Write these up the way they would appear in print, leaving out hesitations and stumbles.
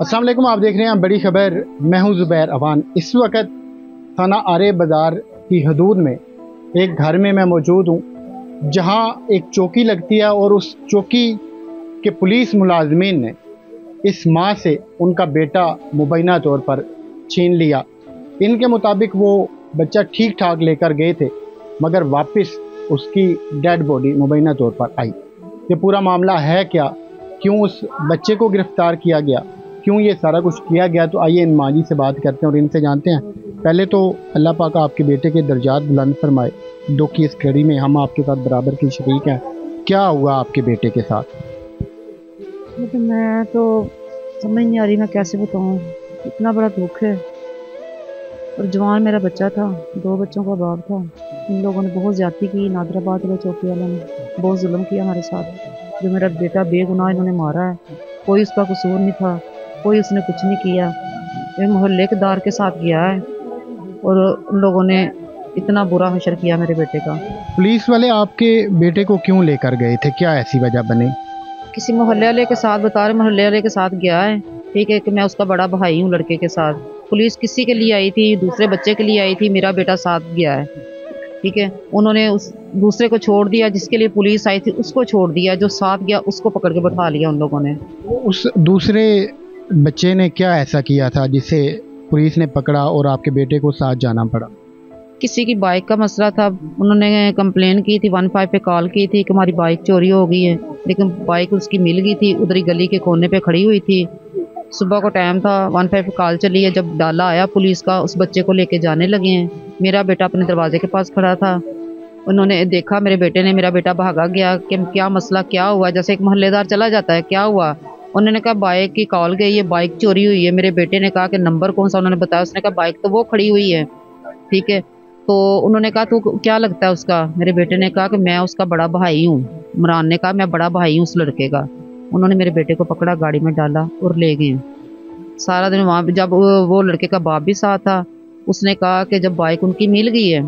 अस्सलाम वालेकुम, आप देख रहे हैं बड़ी खबर। मैं हूं ज़ुबैर अवान। इस वक्त थाना आरे बाज़ार की हदूद में एक घर में मैं मौजूद हूं, जहां एक चौकी लगती है और उस चौकी के पुलिस मुलाजमीन ने इस माँ से उनका बेटा मुबैना तौर पर छीन लिया। इनके मुताबिक वो बच्चा ठीक ठाक लेकर गए थे, मगर वापस उसकी डेड बॉडी मुबैना तौर पर आई। ये पूरा मामला है क्या, क्यों उस बच्चे को गिरफ्तार किया गया, क्यों ये सारा कुछ किया गया, तो आइए इन माँ जी से बात करते हैं और इनसे जानते हैं। पहले तो अल्लाह पाक आपके बेटे के दर्जात बुलंद फरमाए। दुख की इस घड़ी में हम आपके साथ बराबर की शरीक हैं। क्या हुआ आपके बेटे के साथ? लेकिन मैं तो समझ नहीं आ रही, मैं कैसे बताऊँ। इतना बड़ा दुख है। और जवान मेरा बच्चा था, 2 बच्चों का बाप था। इन लोगों ने बहुत ज़्यादती की, नादराबाद वाले चौकी वालों ने बहुत जुल्म किया हमारे साथ। जो मेरा बेटा बेगुनाह इन्होंने मारा है, कोई उसका कसूर नहीं था, कोई उसने कुछ नहीं किया। ये मोहल्ले के दार के साथ गया है और उन लोगों ने इतना बुरा हशर किया मेरे बेटे का। पुलिस वाले आपके बेटे को क्यों लेकर गए थे, क्या ऐसी वजह बनी? किसी मोहल्ले वाले के साथ बता रहे, मोहल्ले वाले के साथ गया है। ठीक है कि मैं उसका बड़ा भाई हूँ लड़के के साथ। पुलिस किसी के लिए आई थी, दूसरे बच्चे के लिए आई थी, मेरा बेटा साथ गया है। ठीक है, उन्होंने उस दूसरे को छोड़ दिया, जिसके लिए पुलिस आई थी उसको छोड़ दिया, जो साथ गया उसको पकड़ के बैठा लिया उन लोगों ने। उस दूसरे बच्चे ने क्या ऐसा किया था जिसे पुलिस ने पकड़ा और आपके बेटे को साथ जाना पड़ा? किसी की बाइक का मसला था, उन्होंने कंप्लेन की थी, 15 पे कॉल की थी कि हमारी बाइक चोरी हो गई है। लेकिन बाइक उसकी मिल गई थी, उधर ही गली के कोने पे खड़ी हुई थी। सुबह को टाइम था, 15 पे कॉल चली है। जब डाला आया पुलिस का, उस बच्चे को लेके जाने लगे हैं। मेरा बेटा अपने दरवाजे के पास खड़ा था। उन्होंने देखा मेरे बेटे ने, मेरा बेटा भागा गया कि क्या मसला, क्या हुआ। जैसे एक मोहल्लेदार चला जाता है, क्या हुआ। उन्होंने कहा बाइक की कॉल गई है, बाइक चोरी हुई है। मेरे बेटे ने कहा कि नंबर कौन सा, उन्होंने बताया। उसने कहा बाइक तो वो खड़ी हुई है। ठीक है, तो उन्होंने कहा तू क्या लगता है उसका। मेरे बेटे ने कहा कि मैं उसका बड़ा भाई हूँ। इमरान ने कहा मैं बड़ा भाई हूँ उस लड़के का। उन्होंने मेरे बेटे को पकड़ा, गाड़ी में डाला और ले गए। सारा दिन वहाँ पे, जब वो लड़के का बाप भी साथ था, उसने कहा कि जब बाइक उनकी मिल गई है,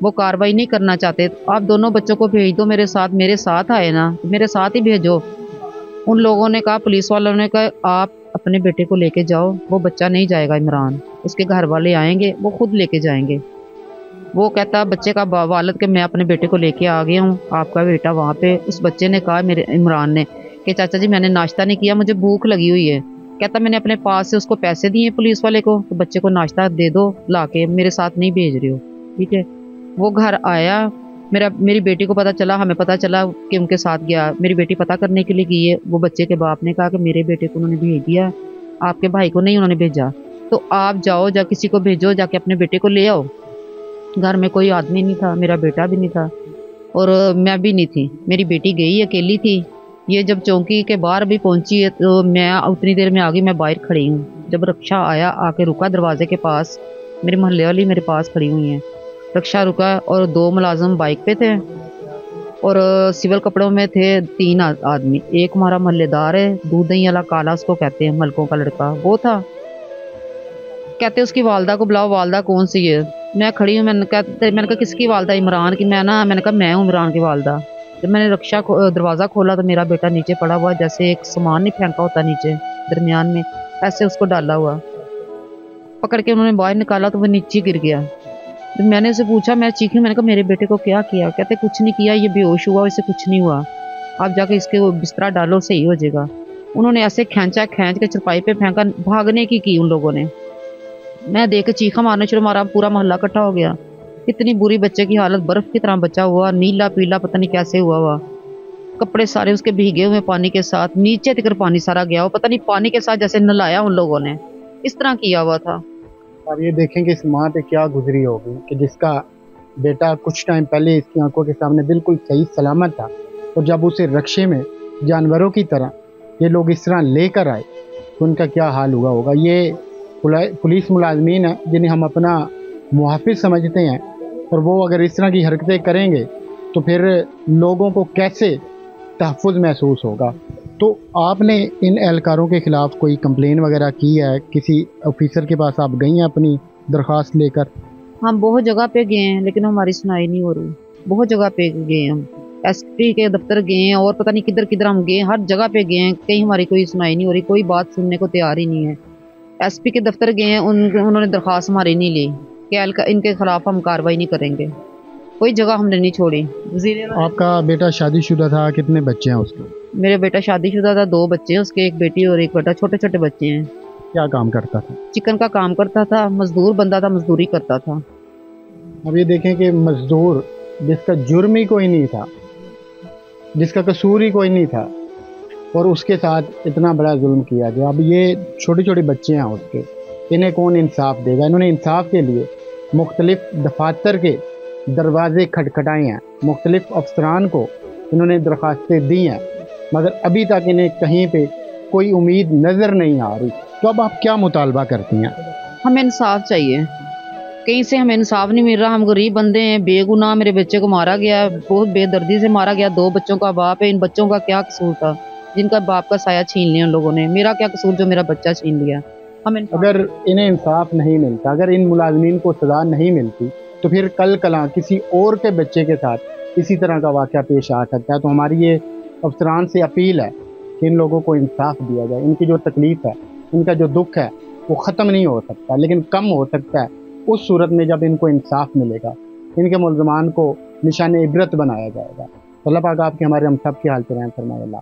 वो कार्रवाई नहीं करना चाहते, आप दोनों बच्चों को भेज दो मेरे साथ आए ना, मेरे साथ ही भेजो। उन लोगों ने कहा, पुलिस वालों ने कहा आप अपने बेटे को लेके जाओ, वो बच्चा नहीं जाएगा इमरान, उसके घर वाले आएंगे, वो खुद लेके जाएंगे। वो कहता बच्चे का वालिद कि मैं अपने बेटे को लेके आ गया हूँ, आपका बेटा वहाँ पे। उस बच्चे ने कहा, मेरे इमरान ने, कि चाचा जी मैंने नाश्ता नहीं किया, मुझे भूख लगी हुई है। कहता मैंने अपने पास से उसको पैसे दिए पुलिस वाले को, तो बच्चे को नाश्ता दे दो ला के, मेरे साथ नहीं भेज रहे हो। ठीक है, वो घर आया, मेरी बेटी को पता चला, हमें पता चला कि उनके साथ गया। मेरी बेटी पता करने के लिए गई है। वो बच्चे के बाप ने कहा कि मेरे बेटे को उन्होंने भेज दिया, आपके भाई को नहीं उन्होंने भेजा, तो आप जाओ, जा किसी को भेजो, जाके अपने बेटे को ले आओ। घर में कोई आदमी नहीं था, मेरा बेटा भी नहीं था और मैं भी नहीं थी, मेरी बेटी गई अकेली थी। ये जब चौकी के बाहर भी पहुंची है तो मैं उतनी देर में आ गई, मैं बाहर खड़ी हूँ। जब रक्षा आया, आके रुका दरवाजे के पास, मेरे मोहल्ले वाली मेरे पास खड़ी हुई हैं। रक्षा रुका और 2 मुलाजिम बाइक पे थे और सिविल कपड़ों में थे 3 आदमी। एक हमारा मोहल्लेदार है, दूध दही वाला काला उसको कहते हैं, मलकों का लड़का, वो था। कहते उसकी वालदा को बुलाओ, वालदा कौन सी है। मैं खड़ी हूँ, मैंने कहा किसकी वालदा, इमरान की। मैंने कहा मैं हूँ इमरान की वालदा। जब मैंने रक्षा दरवाज़ा खोला तो मेरा बेटा नीचे पड़ा हुआ, जैसे एक सामान नहीं फेंका होता नीचे दरमियान में, ऐसे उसको डाला हुआ। पकड़ के उन्होंने बाहर निकाला तो वो नीचे गिर गया। तो मैंने उसे पूछा, मैं चीखी, मैंने कहा मेरे बेटे को क्या किया। कहते कुछ नहीं किया, ये बेहोश हुआ, इसे कुछ नहीं हुआ, आप जाके इसके वो बिस्तरा डालो, सही हो जाएगा। उन्होंने ऐसे खींच के चरपाई पे फेंका, भागने की उन लोगों ने। मैं देख के चीखा मारने शुरू, हमारा पूरा मोहल्ला इकट्ठा हो गया। इतनी बुरी बच्चे की हालत, बर्फ की तरह बच्चा हुआ, नीला पीला पता नहीं कैसे हुआ। कपड़े सारे उसके भीगे हुए पानी के साथ, नीचे तक पानी सारा गया हो, पता नहीं पानी के साथ जैसे नलाया उन लोगों ने, इस तरह किया हुआ था। अब ये देखें कि इस माँ पे क्या गुजरी होगी कि जिसका बेटा कुछ टाइम पहले इसकी आंखों के सामने बिल्कुल सही सलामत था, और जब उसे रक्शे में जानवरों की तरह ये लोग इस तरह लेकर आए तो उनका क्या हाल हुआ होगा। ये पुलिस मुलाजमीन है जिन्हें हम अपना मुहाफिज समझते हैं, और वो अगर इस तरह की हरकतें करेंगे तो फिर लोगों को कैसे तहफ़्फ़ुज़ महसूस होगा। तो आपने इन एहलकारों के ख़िलाफ़ कोई कंप्लेन वगैरह की है, किसी ऑफिसर के पास आप गई हैं अपनी दरख्वास्त लेकर? हम बहुत जगह पे गए हैं लेकिन हमारी सुनाई नहीं हो रही, बहुत जगह पे गए हम। SP کے دفتر گئے ہیں اور پتہ نہیں کدھر کدھر ہم گئے ہیں، ہر جگہ پہ گئے ہیں، کہیں ہماری کوئی سنائی نہیں ہو رہی، کوئی بات سننے کو تیار ہی نہیں ہے۔ SP کے دفتر گئے ہیں، انہوں نے درخواست ہماری نہیں لی کہ ان کے خلاف ہم کارروائی نہیں کریں گے، کوئی جگہ ہم نے نہیں چھوڑی۔ آپ کا بیٹا شادی شدہ تھا، کتنے بچے ہیں اس کے؟ میرے بیٹا شادی شدہ تھا، 2 بچے ہیں اس کے، ایک بیٹی اور ایک بیٹا، چھوٹے چھوٹے بچے ہیں۔ کیا کام کرتا تھا؟ چکن کا کام کرتا تھا، مزدور بندہ تھا، مزدوری کرتا تھا۔ اب یہ دیکھیں کہ مزدور جس کا جرم ہی کوئی نہیں تھا، جس کا قصور ہی کوئی نہیں تھا، اور اس کے ساتھ اتنا بڑا ظلم کیا گیا۔ اب یہ چھوٹے چھوٹے بچے ہیں اس کے، انہیں کون انصاف دے گا؟ انہوں نے انصاف کے لیے مختلف دفاتر کے دروازے کھٹکھٹائے ہیں، مختلف افسران کو انہوں نے درخواستیں دی ہیں، مگر ابھی تک انہیں کہیں پہ کوئی امید نظر نہیں آ رہی۔ تو اب آپ کیا مطالبہ کرتی ہیں؟ ہمیں انصاف چاہیے، کہیں سے ہمیں انصاف نہیں مل رہا، ہم غریب بندے ہیں، بے گناہ میرے بچے کو مارا گیا، بہت بے دردی سے مارا گیا، 2 بچوں کا باپ ہے، ان بچوں کا کیا قصور تھا جن کا باپ کا سایہ چھین لیا ان لوگوں نے؟ میرا کیا قصور جو میرا بچہ چھین لیا؟ اگر انہیں انصاف نہیں ملتا، اگر ان ملازمین کو سزا نہیں ملتی، تو پھر کل کلاں کسی اور کے بچے کے ساتھ اسی طرح کا واقعہ پیش آ سکتا ہے۔ تو ہماری یہ افسران سے اپیل ہے کہ ان لوگوں کو انصاف دیا جائے۔ ان کی جو تکلیف ہے، ان کا جو دکھ ہے، وہ ختم نہیں ہو سکتا، لیکن کم ہو سکتا ہے اس صورت میں جب ان کو انصاف ملے گا، ان کے ملزمان کو نشان عبرت بنایا جائے گا۔ اللہ پاک آپ کے ہمارے ہم سب کی حالت رحم فرمائے۔ اللہ